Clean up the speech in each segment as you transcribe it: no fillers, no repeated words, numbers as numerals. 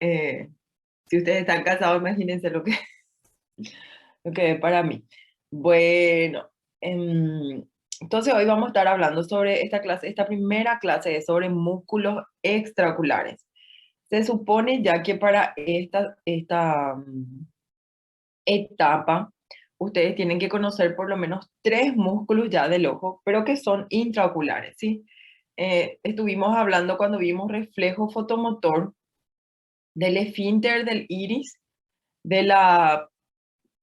Eh, si ustedes están casados, imagínense lo que es para mí. Bueno, entonces hoy vamos a estar hablando sobre esta clase, esta primera clase es sobre músculos extraoculares. Se supone ya que para esta etapa, ustedes tienen que conocer por lo menos tres músculos ya del ojo, pero que son intraoculares, ¿sí? Estuvimos hablando cuando vimos reflejo fotomotor del esfínter del iris, de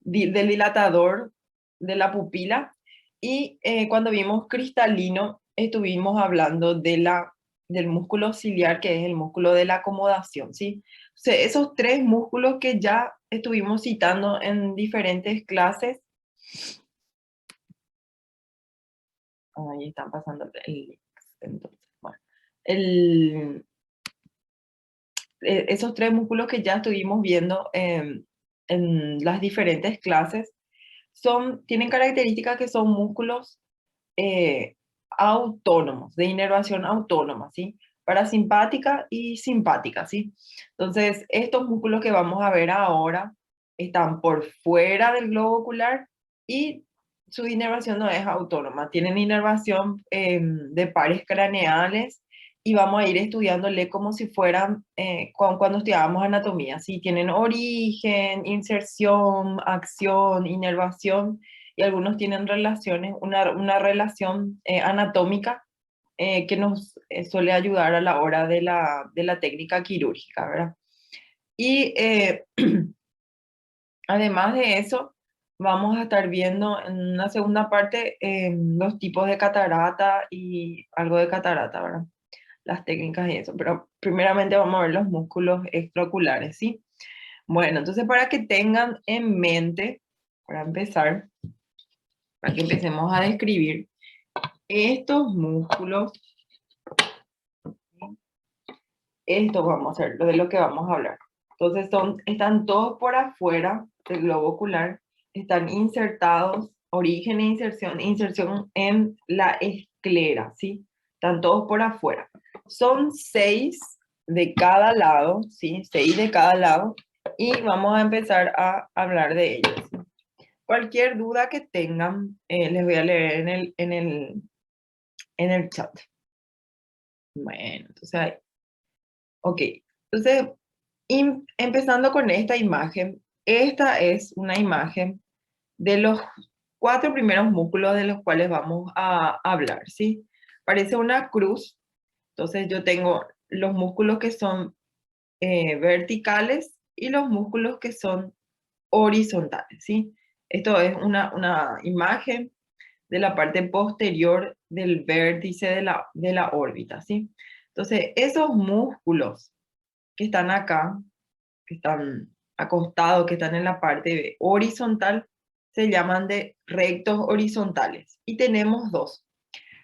del dilatador de la pupila y cuando vimos cristalino estuvimos hablando del músculo ciliar, que es el músculo de la acomodación, ¿sí? O sea, esos tres músculos que ya estuvimos citando en diferentes clases, ahí están pasando el link, entonces, bueno, el, esos tres músculos que ya estuvimos viendo en las diferentes clases tienen características que son músculos eh, autónomos, de inervación autónoma, ¿sí? Parasimpática y simpática, ¿sí? Entonces, estos músculos que vamos a ver ahora están por fuera del globo ocular y su inervación no es autónoma, tienen inervación de pares craneales y vamos a ir estudiándole como si fueran cuando estudiábamos anatomía, ¿sí? Tienen origen, inserción, acción, inervación y algunos tienen relaciones, una relación anatómica que nos suele ayudar a la hora de la técnica quirúrgica, ¿verdad? Y además de eso, vamos a estar viendo en una segunda parte los tipos de catarata y algo de catarata, ¿verdad? Las técnicas y eso, pero primeramente vamos a ver los músculos extraoculares, ¿sí? Bueno, entonces para que tengan en mente, para empezar, para que empecemos a describir, estos músculos, esto vamos a ver, lo de lo que vamos a hablar. Entonces están todos por afuera del globo ocular, están insertados, origen e inserción en la esclera, ¿sí? Están todos por afuera. Son 6 de cada lado, ¿sí? 6 de cada lado, y vamos a empezar a hablar de ellos. Cualquier duda que tengan, les voy a leer en el chat. Bueno, entonces ahí. Ok, entonces, empezando con esta imagen, esta es una imagen de los cuatro primeros músculos de los cuales vamos a hablar, ¿sí? Parece una cruz, entonces yo tengo los músculos que son verticales y los músculos que son horizontales, ¿sí? Esto es una imagen de la parte posterior del vértice de la órbita, ¿sí? Entonces, esos músculos que están acá, que están acostados, que están en la parte horizontal, se llaman de rectos horizontales. Y tenemos dos.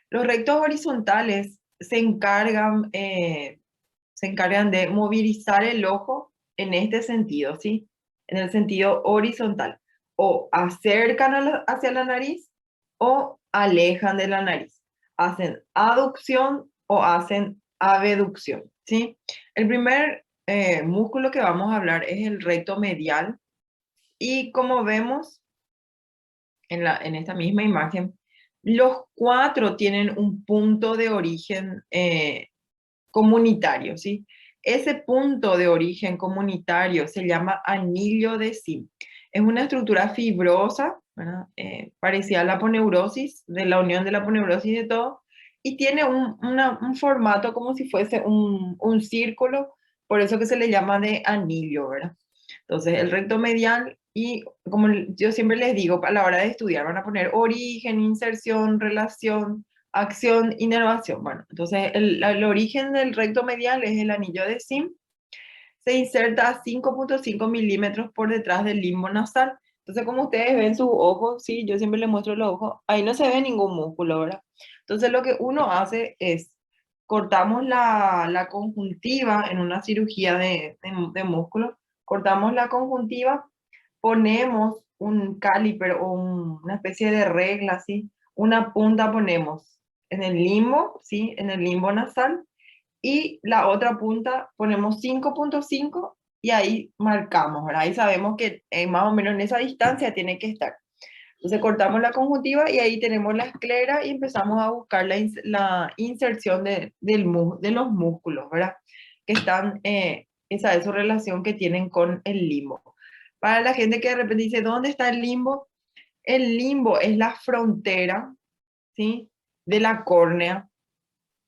Los rectos horizontales se encargan de movilizar el ojo en este sentido, ¿sí? En el sentido horizontal. O acercan hacia la nariz o alejan de la nariz. Hacen aducción o hacen abducción, ¿sí? El primer músculo que vamos a hablar es el recto medial y como vemos en esta misma imagen, los cuatro tienen un punto de origen comunitario, ¿sí? Ese punto de origen comunitario se llama anillo de Sim. Es una estructura fibrosa, ¿verdad? Parecida a la aponeurosis, de la unión de la aponeurosis de todo, y tiene un formato como si fuese un círculo, por eso que se le llama de anillo, ¿verdad? Entonces, el recto medial y como yo siempre les digo, a la hora de estudiar van a poner origen, inserción, relación, acción, inervación. Bueno, entonces el origen del recto medial es el anillo de Sim. Se inserta a 5.5 milímetros por detrás del limbo nasal. Entonces, como ustedes ven sus ojos, sí, yo siempre les muestro los ojos, ahí no se ve ningún músculo, ¿verdad? Entonces, lo que uno hace es cortamos la conjuntiva en una cirugía de músculo, cortamos la conjuntiva, ponemos un caliper o una especie de regla, ¿sí? Una punta ponemos en el limbo, ¿sí? En el limbo nasal y la otra punta ponemos 5.5 y ahí marcamos, ¿verdad? Ahí sabemos que más o menos en esa distancia tiene que estar. Entonces cortamos la conjuntiva y ahí tenemos la esclera y empezamos a buscar la inserción de los músculos, ¿verdad? Que están, esa es su relación que tienen con el limbo. Para la gente que de repente dice, ¿dónde está el limbo es la frontera, ¿sí? De la córnea.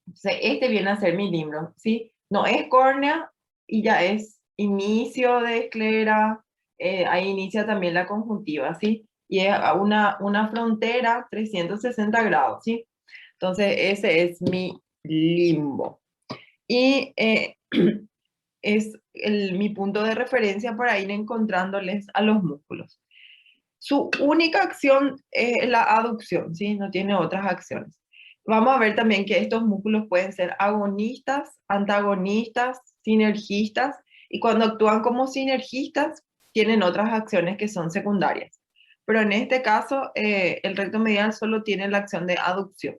Entonces, este viene a ser mi limbo, ¿sí? No es córnea y ya es inicio de esclera, ahí inicia también la conjuntiva, ¿sí? Y es una frontera 360 grados, ¿sí? Entonces, ese es mi limbo. Y es mi punto de referencia para ir encontrándoles a los músculos. Su única acción es la aducción, ¿sí? No tiene otras acciones. Vamos a ver también que estos músculos pueden ser agonistas, antagonistas, sinergistas, y cuando actúan como sinergistas, tienen otras acciones que son secundarias. Pero en este caso, el recto medial solo tiene la acción de aducción.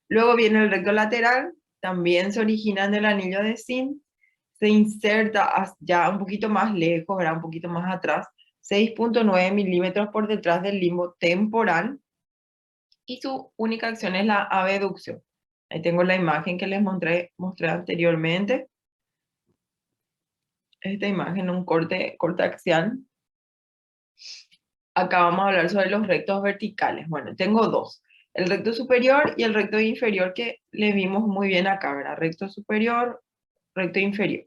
Luego viene el recto lateral, también se origina en el anillo de Sim, se inserta ya un poquito más lejos, ¿verdad? Un poquito más atrás, 6,9 milímetros por detrás del limbo temporal, y su única acción es la abducción. Ahí tengo la imagen que les mostré anteriormente. Esta imagen, un corte axial. Acá vamos a hablar sobre los rectos verticales. Bueno, tengo dos. El recto superior y el recto inferior que le vimos muy bien acá, ¿verdad? Recto superior, recto inferior.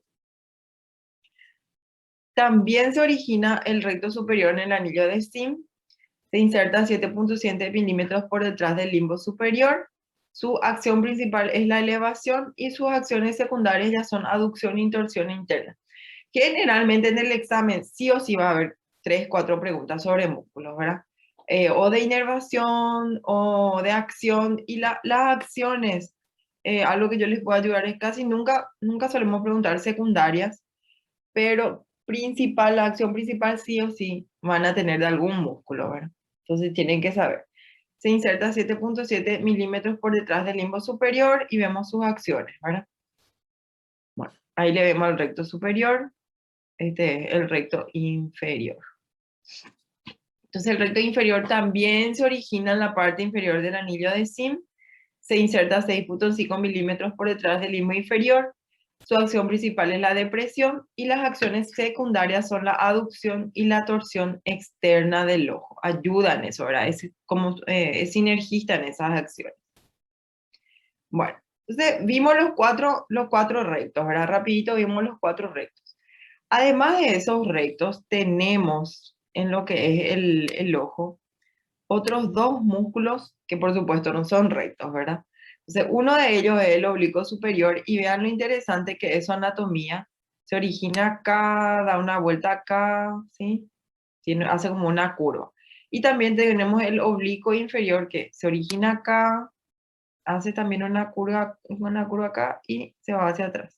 También se origina el recto superior en el anillo de Sim. Se inserta 7,7 milímetros por detrás del limbo superior. Su acción principal es la elevación y sus acciones secundarias ya son aducción y torsión interna. Generalmente en el examen sí o sí va a haber 3, 4 preguntas sobre músculos, ¿verdad? O de inervación o de acción. Y las acciones, algo que yo les puedo ayudar es casi nunca solemos preguntar secundarias, pero principal, la acción principal sí o sí van a tener de algún músculo, ¿verdad? Entonces tienen que saber. Se inserta 7,7 milímetros por detrás del limbo superior y vemos sus acciones, ¿verdad? Bueno, ahí le vemos el recto superior, este es el recto inferior. Entonces el recto inferior también se origina en la parte inferior del anillo de Sim, se inserta 6,5 milímetros por detrás del limbo inferior. Su acción principal es la depresión y las acciones secundarias son la aducción y la torsión externa del ojo. Ayudan en eso, ¿verdad? Es sinergista en esas acciones. Bueno, entonces vimos los cuatro rectos, ¿verdad? Rapidito vimos los cuatro rectos. Además de esos rectos, tenemos en lo que es el ojo otros dos músculos que por supuesto no son rectos, ¿verdad? Entonces, uno de ellos es el oblicuo superior y vean lo interesante que es su anatomía. Se origina acá, da una vuelta acá, ¿sí? Hace como una curva. Y también tenemos el oblicuo inferior que se origina acá, hace también una curva acá y se va hacia atrás,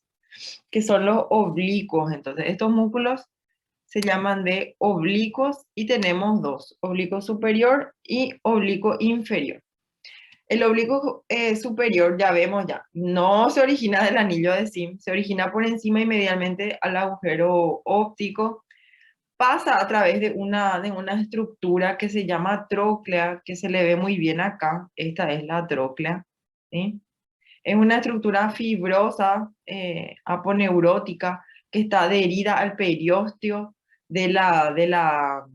que son los oblicuos. Entonces, estos músculos se llaman de oblicuos y tenemos dos, oblicuo superior y oblicuo inferior. El oblicuo superior, ya vemos ya, no se origina del anillo de Sim, se origina por encima y medialmente al agujero óptico, pasa a través de una estructura que se llama tróclea, que se le ve muy bien acá, esta es la tróclea, ¿sí? Es una estructura fibrosa, aponeurótica, que está adherida al periósteo de la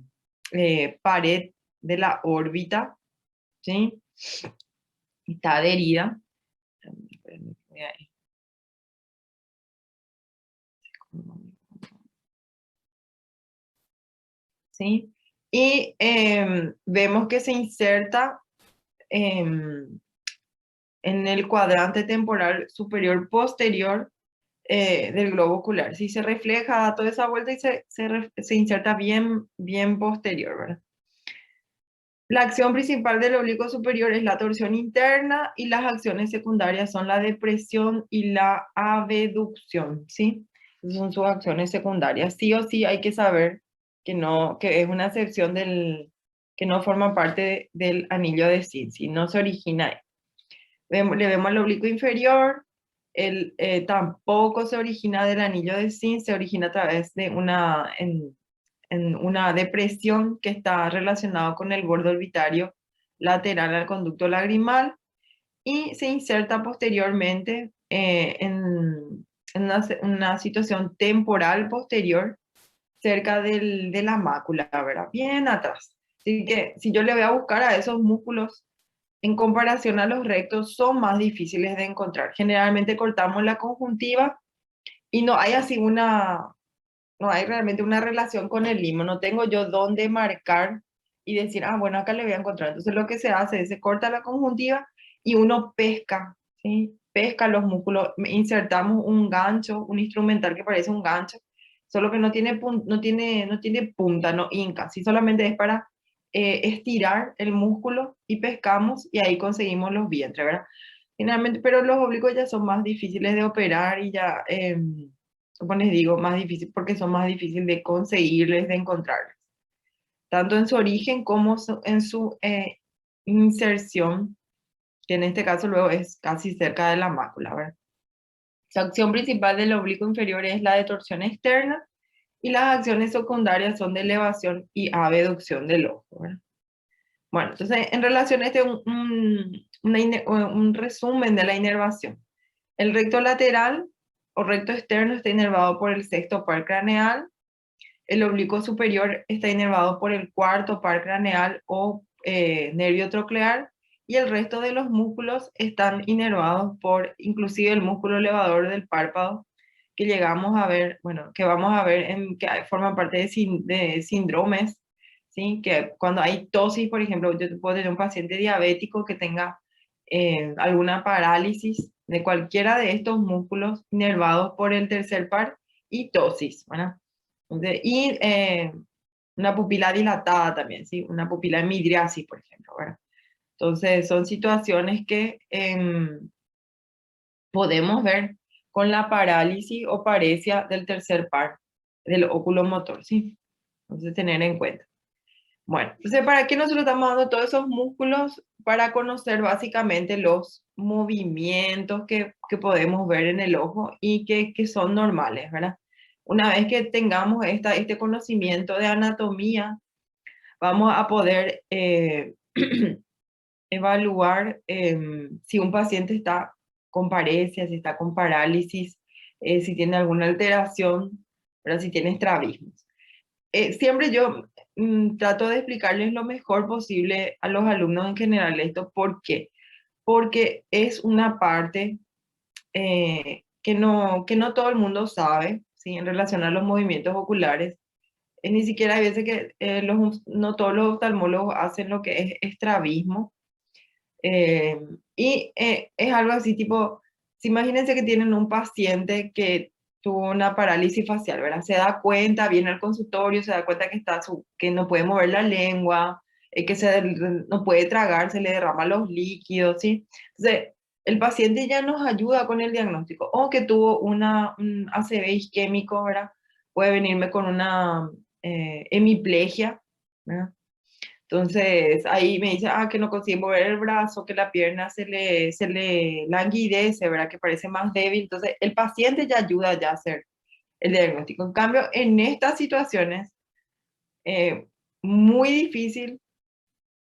pared de la órbita, ¿sí? Está adherida. ¿Sí? Y vemos que se inserta em, en el cuadrante temporal superior posterior del globo ocular. Si se refleja toda esa vuelta y se inserta bien posterior, ¿verdad? La acción principal del oblicuo superior es la torsión interna y las acciones secundarias son la depresión y la abducción, ¿sí? Esas son sus acciones secundarias. Sí o sí hay que saber que es una excepción que no forma parte del anillo de Cinci, no se origina ahí. Le vemos el oblicuo inferior, Tampoco se origina del anillo de zinc, se origina a través de en una depresión que está relacionada con el borde orbitario lateral al conducto lagrimal y se inserta posteriormente en una situación temporal posterior cerca de la mácula, ¿verdad? Bien atrás. Así que si yo le voy a buscar a esos músculos en comparación a los rectos, son más difíciles de encontrar. Generalmente cortamos la conjuntiva y no hay así no hay realmente una relación con el limo. No tengo yo dónde marcar y decir, ah, bueno, acá le voy a encontrar. Entonces lo que se hace es se corta la conjuntiva y uno pesca, ¿sí? Pesca los músculos, insertamos un gancho, un instrumental que parece un gancho, solo que no tiene punta, no hinca, ¿sí? Solamente es para estirar el músculo y pescamos y ahí conseguimos los vientres, ¿verdad? Generalmente, pero los oblicuos ya son más difíciles de operar y ya, como les digo, más difícil porque son más difíciles de conseguirles, de encontrarles, tanto en su origen como en su inserción, que en este caso luego es casi cerca de la mácula, ¿verdad? La acción principal del oblicuo inferior es la de torsión externa y las acciones secundarias son de elevación y abducción del ojo, ¿verdad? Bueno, entonces en relación a este, un resumen de la inervación. El recto lateral o recto externo está inervado por el sexto par craneal. El oblicuo superior está inervado por el cuarto par craneal o nervio troclear. Y el resto de los músculos están inervados por inclusive el músculo elevador del párpado, que llegamos a ver, bueno, que vamos a ver que forma parte de síndromes, ¿sí? Que cuando hay tosis, por ejemplo, yo puedo tener un paciente diabético que tenga alguna parálisis de cualquiera de estos músculos inervados por el tercer par y tosis, ¿verdad? Y una pupila dilatada también, ¿sí? Una pupila en midriasis, por ejemplo, ¿verdad? Entonces, son situaciones que podemos ver con la parálisis o paresia del tercer par del óculo motor, ¿sí? Entonces, tener en cuenta. Bueno, entonces, ¿para qué nosotros estamos dando todos esos músculos? Para conocer básicamente los movimientos que podemos ver en el ojo y que son normales, ¿verdad? Una vez que tengamos este conocimiento de anatomía, vamos a poder evaluar si un paciente está con paresia, si está con parálisis, si tiene alguna alteración, ¿verdad? Si tiene estrabismos. Siempre yo trato de explicarles lo mejor posible a los alumnos en general esto. ¿Por qué? Porque es una parte que no todo el mundo sabe, ¿sí? En relación a los movimientos oculares. Ni siquiera hay veces que no todos los oftalmólogos hacen lo que es estrabismo. Eh, es algo así tipo, si imagínense que tienen un paciente que tuvo una parálisis facial, ¿verdad? Se da cuenta, viene al consultorio, se da cuenta que, que no puede mover la lengua, no puede tragar, se le derraman los líquidos, ¿sí? Entonces, el paciente ya nos ayuda con el diagnóstico, o que tuvo un ACV isquémico, ¿verdad? Puede venirme con una hemiplegia, ¿verdad? Entonces ahí me dice, que no consigue mover el brazo, que la pierna se le languidece, ¿verdad? Que parece más débil. Entonces el paciente ya ayuda ya a hacer el diagnóstico. En cambio, en estas situaciones, eh, muy difícil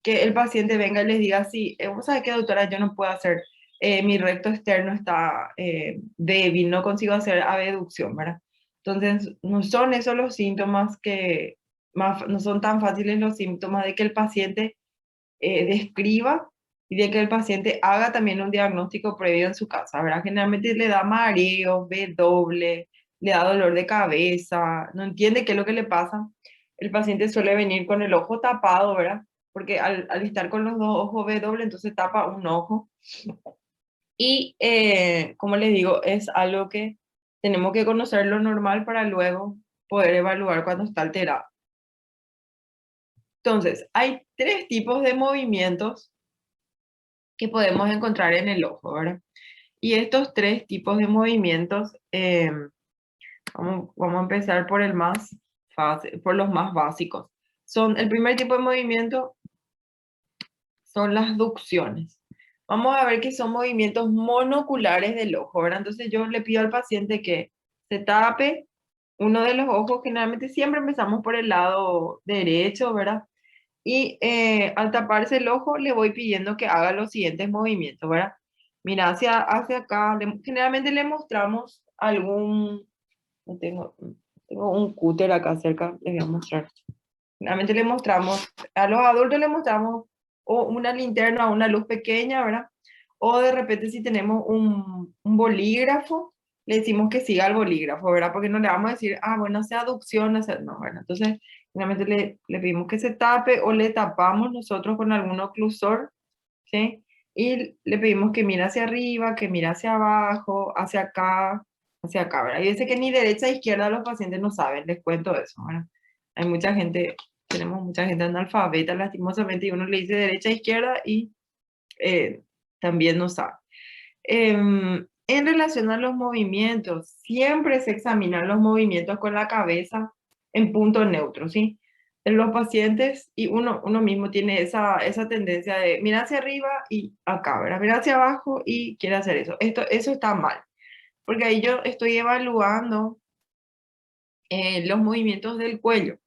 que el paciente venga y les diga, sí, vos sabés qué, doctora, yo no puedo hacer, mi recto externo está débil, no consigo hacer abducción, ¿verdad? Entonces, no son esos los síntomas no son tan fáciles los síntomas de que el paciente describa y de que el paciente haga también un diagnóstico previo en su casa, ¿verdad? Generalmente le da mareo, ve doble, le da dolor de cabeza, no entiende qué es lo que le pasa. El paciente suele venir con el ojo tapado, ¿verdad? Porque al estar con los dos ojos ve doble, entonces tapa un ojo. Y como les digo, es algo que tenemos que conocer lo normal para luego poder evaluar cuando está alterado. Entonces, hay tres tipos de movimientos que podemos encontrar en el ojo, ¿verdad? Y estos tres tipos de movimientos, vamos a empezar por por los más básicos. El primer tipo de movimiento son las ducciones. vamos a ver que son movimientos monoculares del ojo, ¿verdad? Entonces yo le pido al paciente que se tape uno de los ojos, generalmente siempre empezamos por el lado derecho, ¿verdad? Y al taparse el ojo le voy pidiendo que haga los siguientes movimientos, ¿verdad? Mira, hacia acá, generalmente le mostramos algún, no tengo un cúter acá cerca, les voy a mostrar. Generalmente le mostramos, a los adultos le mostramos o una linterna o una luz pequeña, ¿verdad? O de repente si tenemos un bolígrafo, le decimos que siga el bolígrafo, ¿verdad? Porque no le vamos a decir, ah, bueno, hace aducción, no, ¿verdad? Entonces, generalmente le pedimos que se tape o le tapamos nosotros con algún oclusor, ¿sí? Y le pedimos que mire hacia arriba, que mire hacia abajo, hacia acá, ¿verdad? Y dice que ni derecha e izquierda los pacientes no saben, les cuento eso, ¿verdad? Hay mucha gente, tenemos mucha gente analfabeta lastimosamente y uno le dice derecha e izquierda y eh, también no sabe. En relación a los movimientos, siempre se examinan los movimientos con la cabeza en punto neutro, ¿sí? En los pacientes, y uno mismo tiene esa tendencia de mirar hacia arriba y acá, ¿verdad? Mirar hacia abajo y quiere hacer eso. Eso está mal, porque ahí yo estoy evaluando los movimientos del cuello.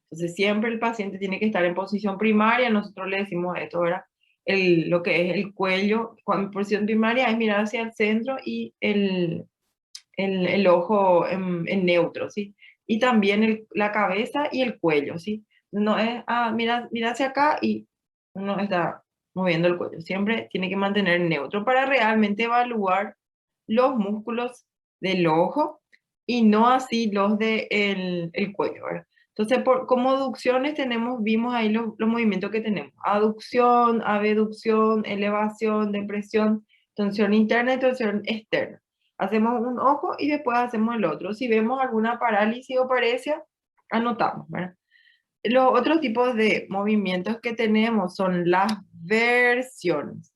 Entonces, siempre el paciente tiene que estar en posición primaria. Nosotros le decimos esto, ¿verdad? Lo que es el cuello, cuando posición primaria es mirar hacia el centro y el ojo en neutro, ¿sí? Y también la cabeza y el cuello, ¿sí? No es, mira hacia acá y uno está moviendo el cuello. Siempre tiene que mantener neutro para realmente evaluar los músculos del ojo y no así los del el cuello, ¿verdad? Entonces, como aducciones vimos ahí los movimientos que tenemos. Aducción, abducción, elevación, depresión, tensión interna y tensión externa. Hacemos un ojo y después hacemos el otro. Si vemos alguna parálisis o paresia, anotamos, ¿verdad? Los otros tipos de movimientos que tenemos son las versiones.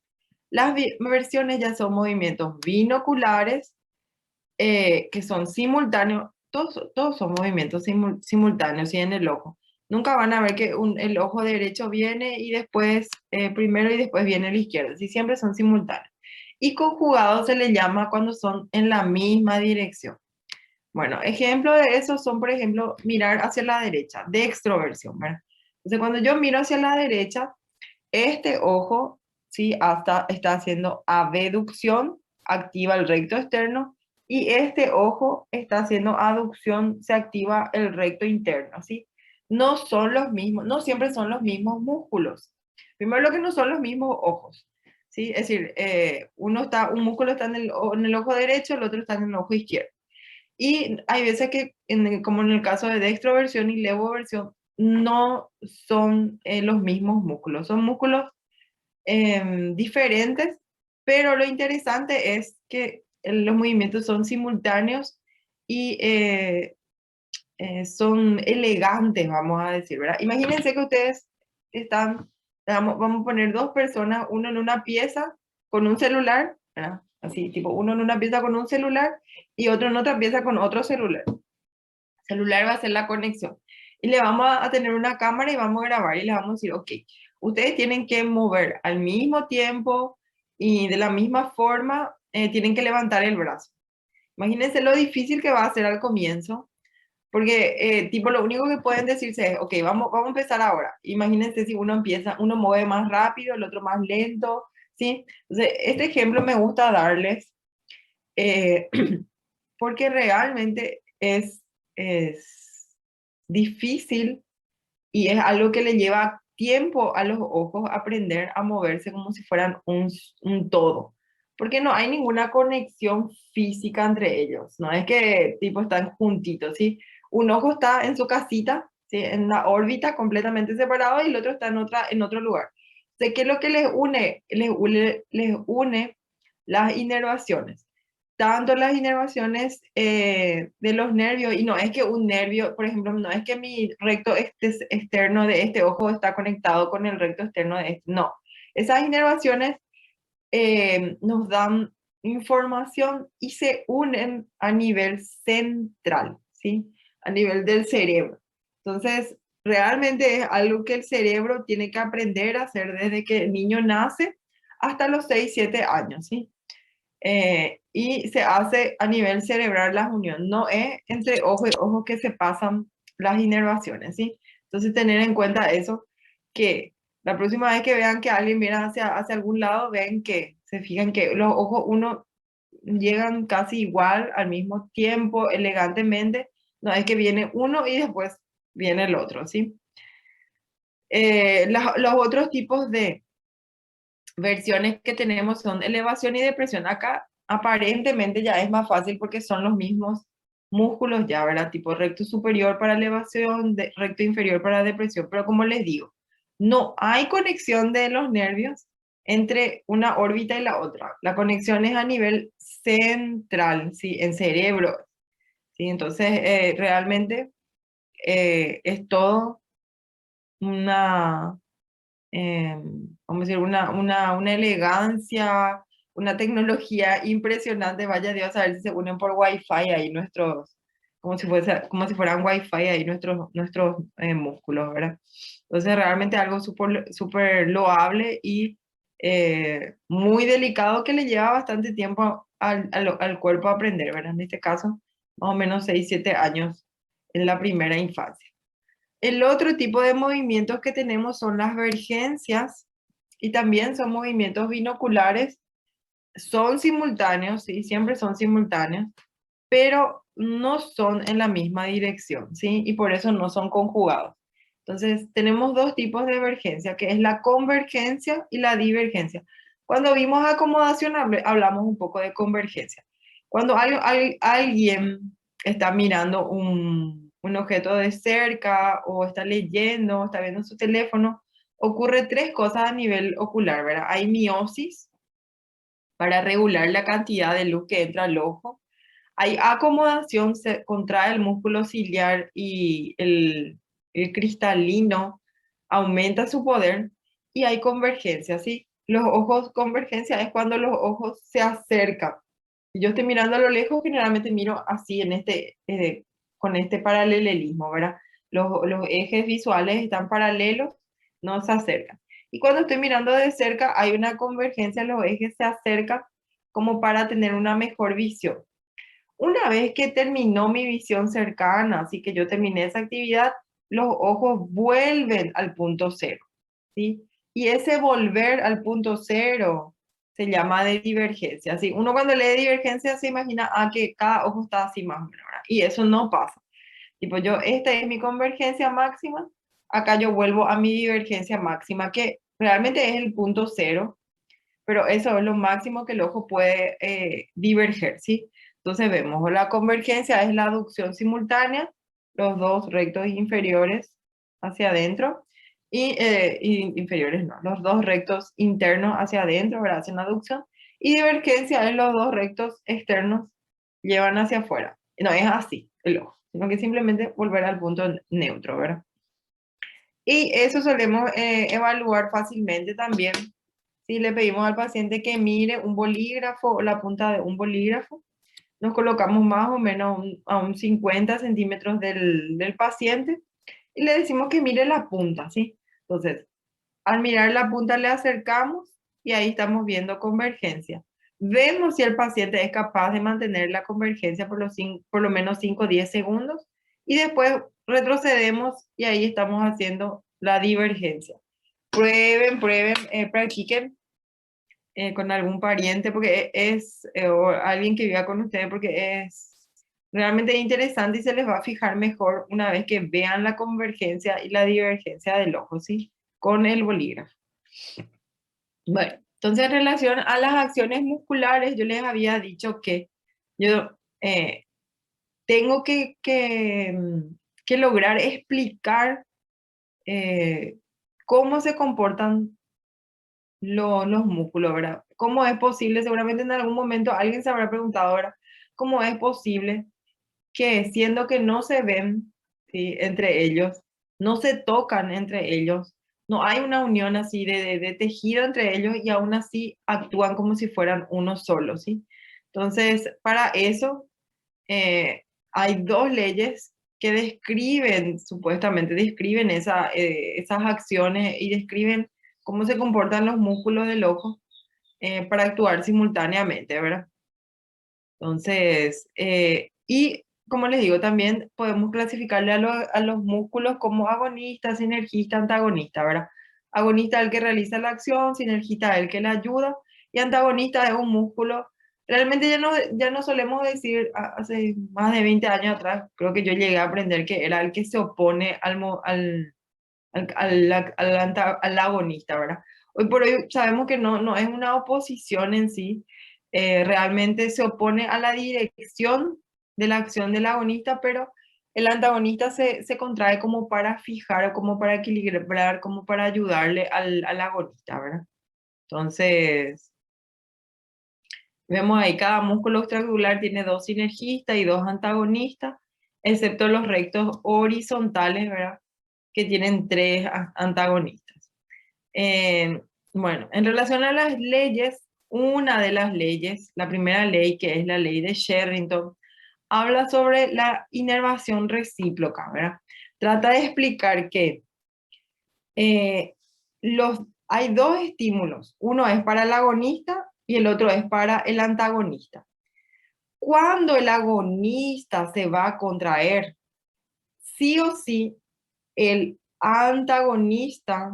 Las versiones ya son movimientos binoculares, que son simultáneos, todos son movimientos simultáneos y en el ojo. Nunca van a ver que el ojo derecho viene y después, primero y después viene el izquierdo, si siempre son simultáneos. Y conjugados se le llama cuando son en la misma dirección. Bueno, ejemplo de eso son, por ejemplo, mirar hacia la derecha, de extroversión, ¿verdad? Entonces, cuando yo miro hacia la derecha, este ojo, ¿sí? Está haciendo abducción, activa el recto externo, y este ojo está haciendo aducción, se activa el recto interno, ¿sí? No son los mismos, no siempre son los mismos músculos. Primero lo que no son los mismos ojos, ¿sí? Es decir, un músculo está en el ojo derecho, el otro está en el ojo izquierdo. Y hay veces que, como en el caso de dextroversión y levoversión, no son los mismos músculos, son músculos diferentes, pero lo interesante es que los movimientos son simultáneos y son elegantes, vamos a decir, ¿verdad? Imagínense que ustedes están, vamos a poner dos personas, uno en una pieza con un celular, ¿verdad? Así, tipo, uno en una pieza con un celular y otro en otra pieza con otro celular. El celular va a ser la conexión. Y le vamos a tener una cámara y vamos a grabar y le vamos a decir, ok, ustedes tienen que mover al mismo tiempo y de la misma forma, tienen que levantar el brazo. Imagínense lo difícil que va a ser al comienzo, porque tipo lo único que pueden decirse es, ok, vamos a empezar ahora. Imagínense si uno empieza, uno mueve más rápido, el otro más lento, ¿sí? Entonces, este ejemplo me gusta darles eh, porque realmente es difícil y es algo que le lleva tiempo a los ojos aprender a moverse como si fueran un todo, porque no hay ninguna conexión física entre ellos, no es que tipo están juntitos, ¿sí? Un ojo está en su casita, ¿sí? En una órbita completamente separado y el otro está en otro lugar. Sé que lo que les une, les une las inervaciones tanto las inervaciones de los nervios, y no es que un nervio, por ejemplo, no es que mi recto externo de este ojo está conectado con el recto externo de este, no. Esas inervaciones nos dan información y se unen a nivel central, ¿sí? A nivel del cerebro. Entonces, realmente es algo que el cerebro tiene que aprender a hacer desde que el niño nace hasta los 6 7 años, ¿sí? Y se hace a nivel cerebral la unión, no es entre ojo y ojo que se pasan las inervaciones, ¿sí? Entonces tener en cuenta eso, que la próxima vez que vean que alguien mira hacia algún lado, ven que se fijan que los ojos uno llegan casi igual al mismo tiempo, elegantemente, no es que viene uno y después viene el otro, ¿sí? Los otros tipos de versiones que tenemos son elevación y depresión. Acá aparentemente ya es más fácil porque son los mismos músculos ya, ¿verdad? Tipo recto superior para elevación, recto inferior para depresión, pero como les digo, no hay conexión de los nervios entre una órbita y la otra. La conexión es a nivel central, ¿sí? En cerebro, ¿sí? Entonces, realmente es todo una vamos a decir, una elegancia, una tecnología impresionante. Vaya Dios, a ver si se unen por Wi-Fi ahí nuestros, como si fueran Wi-Fi ahí nuestros músculos, ¿verdad? Entonces, realmente algo súper súper loable y muy delicado que le lleva bastante tiempo al cuerpo a aprender, ¿verdad? En este caso, más o menos 6 7 años en la primera infancia. El otro tipo de movimientos que tenemos son las vergencias y también son movimientos binoculares. Son simultáneos, sí, siempre son simultáneos, pero no son en la misma dirección, ¿sí? Y por eso no son conjugados. Entonces, tenemos dos tipos de vergencia, que es la convergencia y la divergencia. Cuando vimos acomodación, hablamos un poco de convergencia. Cuando alguien está mirando un objeto de cerca o está leyendo, o está viendo su teléfono, ocurre tres cosas a nivel ocular, ¿verdad? Hay miosis para regular la cantidad de luz que entra al ojo. Hay acomodación, se contrae el músculo ciliar y el cristalino aumenta su poder y hay convergencia, ¿sí? Los ojos, convergencia es cuando los ojos se acercan. Si yo estoy mirando a lo lejos, generalmente miro así con este paralelismo, ¿verdad? Los ejes visuales están paralelos, no se acercan. Y cuando estoy mirando de cerca, hay una convergencia, los ejes se acercan como para tener una mejor visión. Una vez que terminó mi visión cercana, así que yo terminé esa actividad, los ojos vuelven al punto cero, ¿sí? Y ese volver al punto cero se llama de divergencia, ¿sí? Uno cuando lee divergencia se imagina que cada ojo está así más o menos, ¿verdad? Y eso no pasa. Tipo, esta es mi convergencia máxima, acá yo vuelvo a mi divergencia máxima, que realmente es el punto cero, pero eso es lo máximo que el ojo puede diverger, ¿sí? Entonces vemos, la convergencia es la aducción simultánea, los dos rectos inferiores hacia adentro, y inferiores no, los dos rectos internos hacia adentro, ¿verdad? Hacen aducción, y divergencia es los dos rectos externos llevan hacia afuera. No es así el ojo, sino que simplemente volver al punto neutro, ¿verdad? Y eso solemos evaluar fácilmente también si le pedimos al paciente que mire un bolígrafo o la punta de un bolígrafo. Nos colocamos más o menos a un 50 centímetros del paciente y le decimos que mire la punta, ¿sí? Entonces, al mirar la punta le acercamos y ahí estamos viendo convergencia. Vemos si el paciente es capaz de mantener la convergencia por lo menos 5 o 10 segundos y después retrocedemos y ahí estamos haciendo la divergencia. Prueben, practiquen con algún pariente porque o alguien que viva con ustedes porque es realmente interesante y se les va a fijar mejor una vez que vean la convergencia y la divergencia del ojo, ¿sí? Con el bolígrafo. Bueno, entonces en relación a las acciones musculares, yo les había dicho que yo tengo que lograr explicar cómo se comportan los músculos, ¿verdad? ¿Cómo es posible? Seguramente en algún momento alguien se habrá preguntado, ¿verdad? ¿Cómo es posible que siendo que no se ven, ¿sí? Entre ellos, no se tocan entre ellos, no hay una unión así de tejido entre ellos y aún así actúan como si fueran uno solo, ¿sí? Entonces, para eso hay dos leyes que describen, supuestamente describen esas acciones y describen cómo se comportan los músculos del ojo. para actuar simultáneamente, ¿verdad? Entonces, y como les digo, también podemos clasificarle a los músculos como agonista, sinergista, antagonista, ¿verdad? Agonista es el que realiza la acción, sinergista es el que la ayuda, y antagonista es un músculo. Realmente ya no solemos decir, hace más de 20 años atrás, creo que yo llegué a aprender que era el que se opone al agonista, ¿verdad? Hoy por hoy sabemos que no es una oposición en sí, realmente se opone a la dirección de la acción del agonista, pero el antagonista se contrae como para fijar o como para equilibrar, como para ayudarle al agonista, ¿verdad? Entonces, vemos ahí, cada músculo extraarticular tiene dos sinergistas y dos antagonistas, excepto los rectos horizontales, ¿verdad? Que tienen tres antagonistas. Eh, bueno, en relación a las leyes, una de las leyes, la primera ley, que es la ley de Sherrington, habla sobre la inervación recíproca, ¿verdad? Trata de explicar que eh, hay dos estímulos, uno es para el agonista y el otro es para el antagonista. Cuando el agonista se va a contraer, sí o sí, el antagonista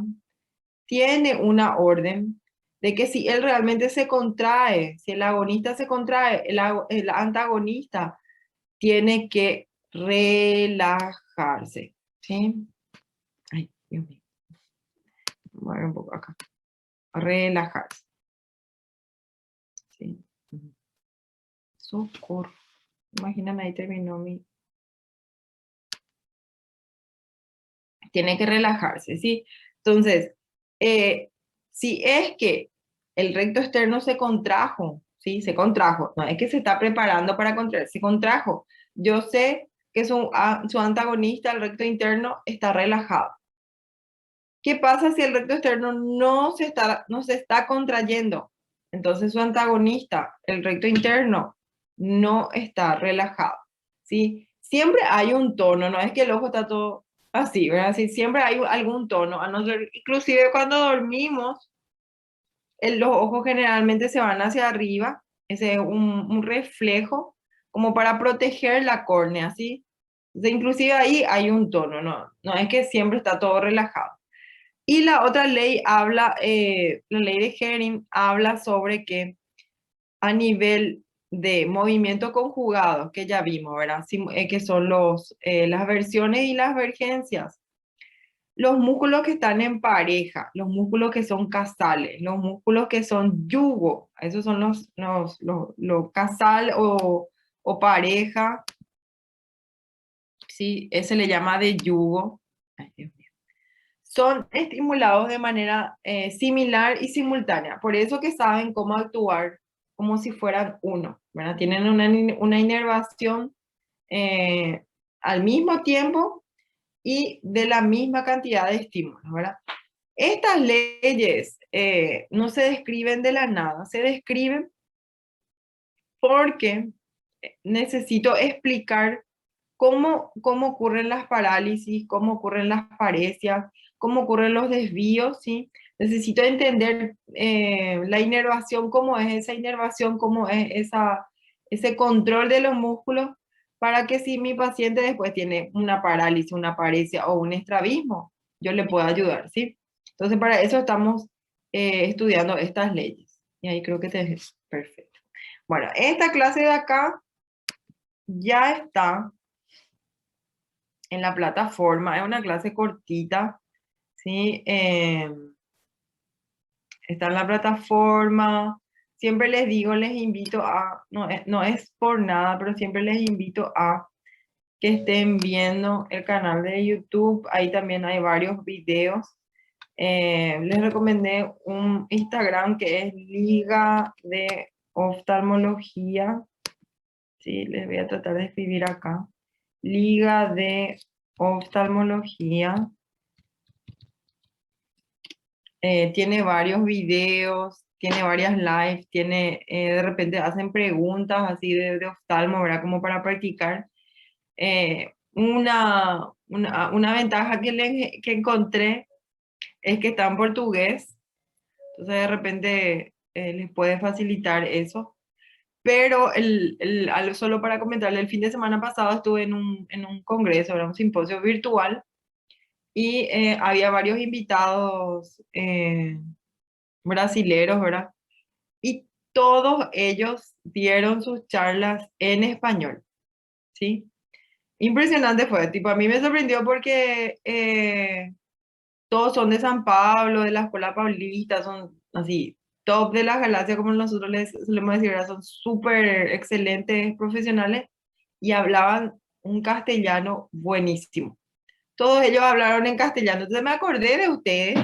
tiene una orden de que si él realmente se contrae, si el agonista se contrae, el antagonista tiene que relajarse, ¿sí? Ay, Dios mío. Voy a ver un poco acá. Relajarse, ¿sí? Socorro. Imagíname, ahí terminó mi... Tiene que relajarse, ¿sí? Entonces, si es que el recto externo se contrajo, ¿sí? Se contrajo, no es que se está preparando para contraer, se contrajo. Yo sé que su antagonista, el recto interno, está relajado. ¿Qué pasa si el recto externo no se está contrayendo? Entonces su antagonista, el recto interno, no está relajado, ¿sí? Siempre hay un tono, no es que el ojo está todo así, ¿verdad? Sí, siempre hay algún tono, a no ser, inclusive cuando dormimos, los ojos generalmente se van hacia arriba, ese es un reflejo como para proteger la córnea, ¿sí? Entonces, inclusive ahí hay un tono, no es que siempre está todo relajado. Y la otra ley habla, la ley de Hering habla sobre que a nivel de movimiento conjugado, que ya vimos, ¿verdad? Que son las versiones y las vergencias. Los músculos que están en pareja, los músculos que son casales, los músculos que son yugo, esos son los casal o pareja, ¿sí? Ese le llama de yugo. Ay, Dios mío. Son estimulados de manera similar y simultánea. Por eso que saben cómo actuar como si fueran uno, ¿verdad? Tienen una inervación eh, al mismo tiempo y de la misma cantidad de estímulos, ¿verdad? Estas leyes no se describen de la nada, se describen porque necesito explicar cómo ocurren las parálisis, cómo ocurren las paresias, cómo ocurren los desvíos, ¿sí? Necesito entender la inervación, cómo es esa inervación, cómo es ese control de los músculos, para que si mi paciente después tiene una parálisis, una paresia o un estrabismo, yo le pueda ayudar, ¿sí? Entonces, para eso estamos estudiando estas leyes. Y ahí creo que te es perfecto. Bueno, esta clase de acá ya está en la plataforma. Es una clase cortita, ¿sí? Está en la plataforma. Siempre les digo, les invito a, no es por nada, pero siempre les invito a que estén viendo el canal de YouTube. Ahí también hay varios videos. Les recomendé un Instagram que es Liga de Oftalmología. Sí, les voy a tratar de escribir acá. Liga de Oftalmología. Tiene varios videos, tiene varias lives, de repente hacen preguntas así de oftalmo, ¿verdad? Como para practicar. Una ventaja que encontré es que está en portugués, entonces de repente les puede facilitar eso. Pero solo para comentarle, el fin de semana pasado estuve en un congreso, era un simposio virtual, y había varios invitados brasileros, ¿verdad? Y todos ellos dieron sus charlas en español, ¿sí? Impresionante fue, tipo, a mí me sorprendió porque todos son de San Pablo, de la Escuela Paulista, son así, top de la galaxia, como nosotros les solemos decir, ¿verdad? Son súper excelentes profesionales y hablaban un castellano buenísimo. Todos ellos hablaron en castellano, entonces me acordé de ustedes,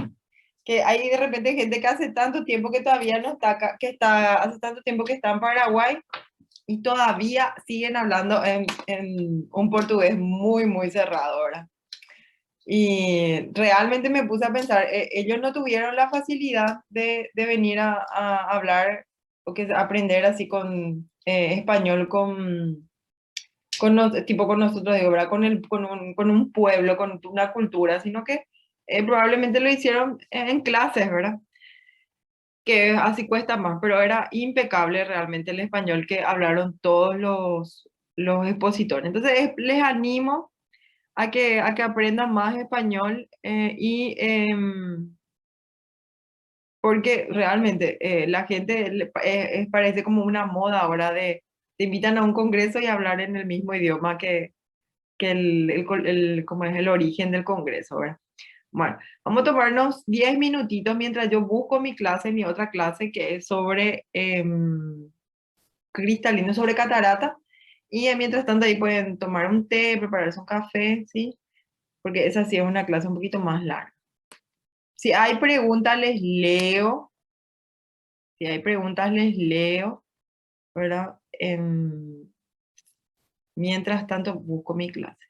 que hay de repente gente que hace tanto tiempo que todavía no está acá, hace tanto tiempo que está en Paraguay y todavía siguen hablando en un portugués muy, muy cerrado, ¿verdad? Y realmente me puse a pensar, ellos no tuvieron la facilidad de venir a hablar o que aprender así con español tipo con nosotros, digo, ¿verdad? Con un pueblo, con una cultura, sino que probablemente lo hicieron en clases, ¿verdad? Que así cuesta más, pero era impecable realmente el español que hablaron todos los expositores. Entonces, les animo a que aprendan más español porque realmente la gente parece como una moda ahora de te invitan a un congreso y hablar en el mismo idioma que como es el origen del congreso, ¿verdad? Bueno, vamos a tomarnos 10 minutitos mientras yo busco mi clase, mi otra clase que es sobre cristalino, sobre catarata. Y mientras tanto ahí pueden tomar un té, prepararse un café, ¿sí? Porque esa sí es una clase un poquito más larga. Si hay preguntas, les leo. Si hay preguntas, les leo, ¿verdad? Mientras tanto, busco mi clase.